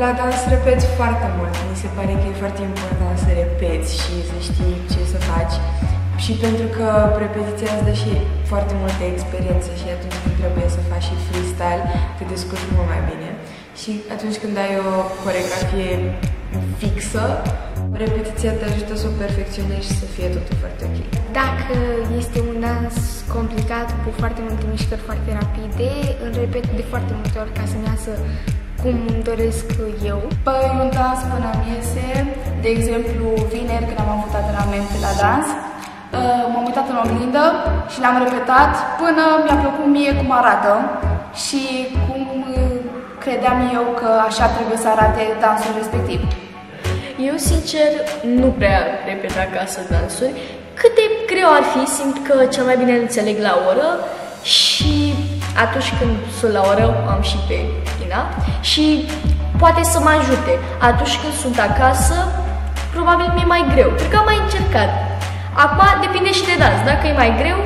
La dans repeți foarte mult. Mi se pare că e foarte important să repeți și să știi ce să faci. Și pentru că repetiția îți dă și foarte multă experiență și atunci când trebuie să faci și freestyle, te descurci mult mai bine. Și atunci când ai o coreografie fixă, repetiția te ajută să o perfecționezi și să fie totul foarte ok. Dacă este un dans complicat cu foarte multe mișcări foarte rapide, îl repet de foarte multe ori ca să-mi iasă cum îmi doresc eu. Păi un dans până îmi iese, de exemplu vineri când am avut antrenament la dans, m-am uitat în oglindă și l-am repetat până mi-a plăcut mie cum arată și cum credeam eu că așa trebuie să arate dansul respectiv. Eu, sincer, nu prea repet acasă dansuri. Cât de greu ar fi, simt că cel mai bine înțeleg la oră și atunci când sunt la oră am și pe Ina și poate să mă ajute. Atunci când sunt acasă, probabil mi-e mai greu. Cred că am mai încercat. Acum depinde și de dans. Dacă e mai greu,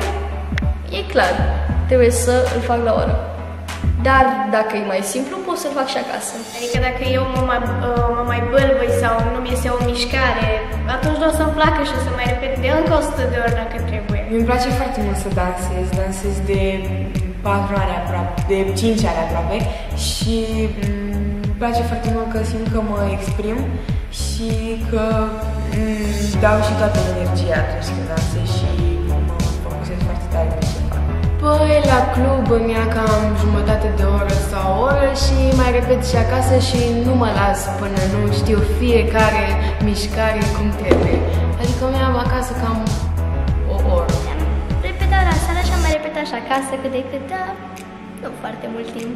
e clar, trebuie să îl fac la oră. Dar dacă e mai simplu, pot să-l fac și acasă. Adică dacă eu mă mai bâlbâi sau nu-mi iese o mișcare, atunci nu o să-mi placă și o să mai repet de încă 100 de ori dacă trebuie. Mi-mi place foarte mult să dansez de 4 ani aproape, de 5 ani aproape și îmi place foarte mult că simt că mă exprim și că dau și toată energia atunci când dansez și mă focusez foarte tare pe ce fac. Păi, la club îmi ia cam jumătate de oră sau o oră și mai repet și acasă și nu mă las până nu știu fiecare mișcare cum trebuie. Adică îmi iau acasă cam o oră. Am repetat la sală și am mai repetat și acasă cât de cât, dar nu foarte mult timp.